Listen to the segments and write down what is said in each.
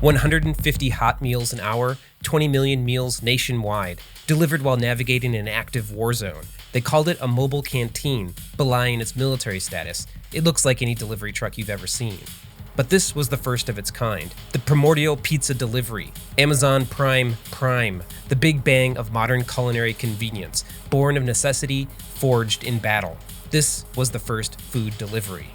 150 hot meals an hour, 20 million meals nationwide, delivered while navigating an active war zone. They called it a mobile canteen, belying its military status. It looks like any delivery truck you've ever seen. But this was the first of its kind, the primordial pizza delivery. Amazon Prime, the big bang of modern culinary convenience, born of necessity, forged in battle. This was the first food delivery.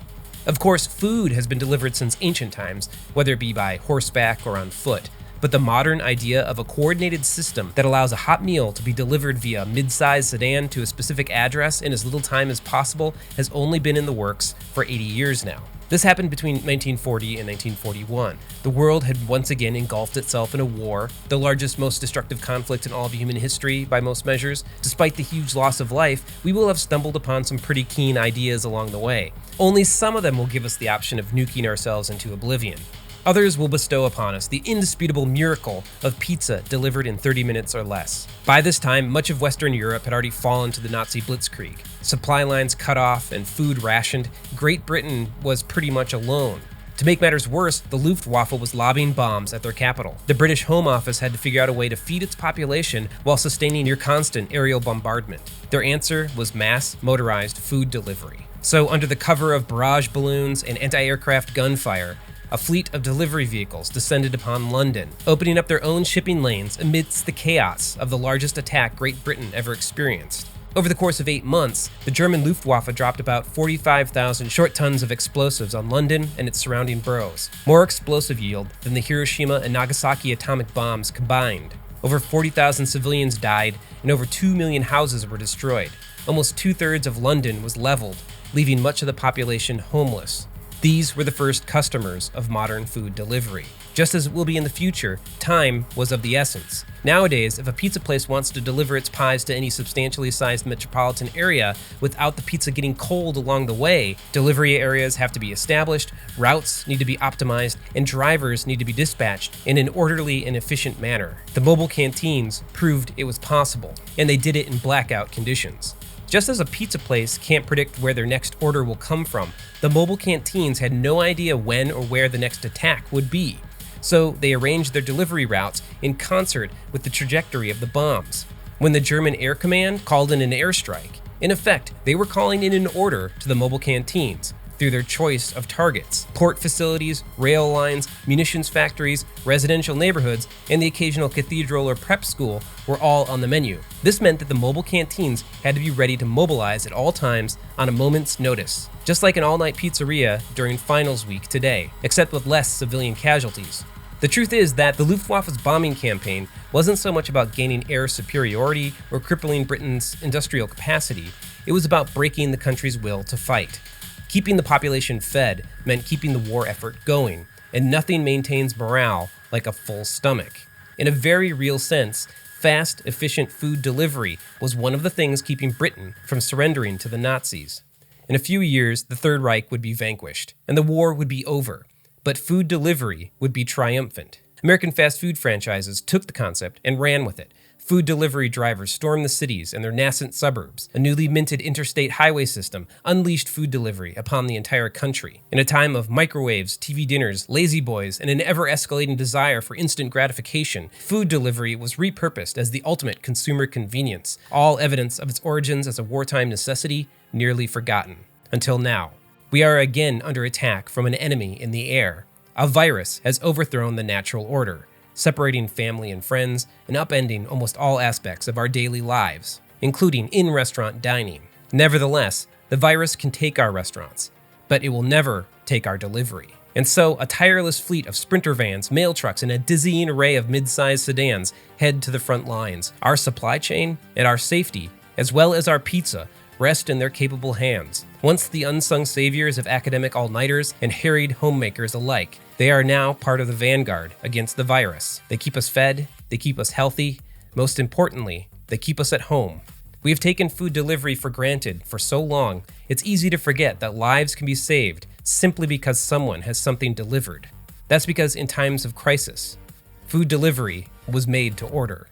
Of course, food has been delivered since ancient times, whether it be by horseback or on foot. But the modern idea of a coordinated system that allows a hot meal to be delivered via a mid-sized sedan to a specific address in as little time as possible has only been in the works for 80 years now. This happened between 1940 and 1941. The world had once again engulfed itself in a war, the largest, most destructive conflict in all of human history by most measures. Despite the huge loss of life, we will have stumbled upon some pretty keen ideas along the way. Only some of them will give us the option of nuking ourselves into oblivion. Others will bestow upon us the indisputable miracle of pizza delivered in 30 minutes or less. By this time, much of Western Europe had already fallen to the Nazi blitzkrieg. Supply lines cut off and food rationed, Great Britain was pretty much alone. To make matters worse, the Luftwaffe was lobbing bombs at their capital. The British Home Office had to figure out a way to feed its population while sustaining near constant aerial bombardment. Their answer was mass motorized food delivery. So under the cover of barrage balloons and anti-aircraft gunfire, a fleet of delivery vehicles descended upon London, opening up their own shipping lanes amidst the chaos of the largest attack Great Britain ever experienced. Over the course of 8 months, the German Luftwaffe dropped about 45,000 short tons of explosives on London and its surrounding boroughs, more explosive yield than the Hiroshima and Nagasaki atomic bombs combined. Over 40,000 civilians died, and over 2 million houses were destroyed. Almost 2/3 of London was leveled, leaving much of the population homeless. These were the first customers of modern food delivery. Just as it will be in the future, time was of the essence. Nowadays, if a pizza place wants to deliver its pies to any substantially sized metropolitan area without the pizza getting cold along the way, delivery areas have to be established, routes need to be optimized, and drivers need to be dispatched in an orderly and efficient manner. The mobile canteens proved it was possible, and they did it in blackout conditions. Just as a pizza place can't predict where their next order will come from, the mobile canteens had no idea when or where the next attack would be. So they arranged their delivery routes in concert with the trajectory of the bombs. When the German Air Command called in an airstrike, in effect, they were calling in an order to the mobile canteens through their choice of targets. Port facilities, rail lines, munitions factories, residential neighborhoods, and the occasional cathedral or prep school were all on the menu. This meant that the mobile canteens had to be ready to mobilize at all times on a moment's notice, just like an all-night pizzeria during finals week today, except with less civilian casualties. The truth is that the Luftwaffe's bombing campaign wasn't so much about gaining air superiority or crippling Britain's industrial capacity. It was about breaking the country's will to fight. Keeping the population fed meant keeping the war effort going, and nothing maintains morale like a full stomach. In a very real sense, fast, efficient food delivery was one of the things keeping Britain from surrendering to the Nazis. In a few years, the Third Reich would be vanquished, and the war would be over, but food delivery would be triumphant. American fast food franchises took the concept and ran with it. Food delivery drivers stormed the cities and their nascent suburbs. A newly minted interstate highway system unleashed food delivery upon the entire country. In a time of microwaves, TV dinners, lazy boys, and an ever-escalating desire for instant gratification, food delivery was repurposed as the ultimate consumer convenience, all evidence of its origins as a wartime necessity nearly forgotten. Until now. We are again under attack from an enemy in the air. A virus has overthrown the natural order, separating family and friends, and upending almost all aspects of our daily lives, including in-restaurant dining. Nevertheless, the virus can take our restaurants, but it will never take our delivery. And so, a tireless fleet of sprinter vans, mail trucks, and a dizzying array of mid-sized sedans head to the front lines. Our supply chain and our safety, as well as our pizza, rest in their capable hands. Once the unsung saviors of academic all-nighters and harried homemakers alike, they are now part of the vanguard against the virus. They keep us fed, they keep us healthy, most importantly, they keep us at home. We have taken food delivery for granted for so long, it's easy to forget that lives can be saved simply because someone has something delivered. That's because in times of crisis, food delivery was made to order.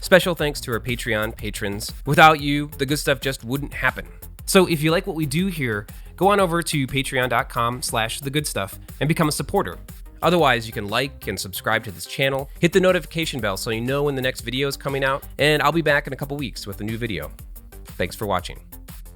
Special thanks to our Patreon patrons. Without you, the good stuff just wouldn't happen. So if you like what we do here, go on over to patreon.com/thegoodstuff and become a supporter. Otherwise, you can like and subscribe to this channel, hit the notification bell so you know when the next video is coming out, and I'll be back in a couple weeks with a new video. Thanks for watching.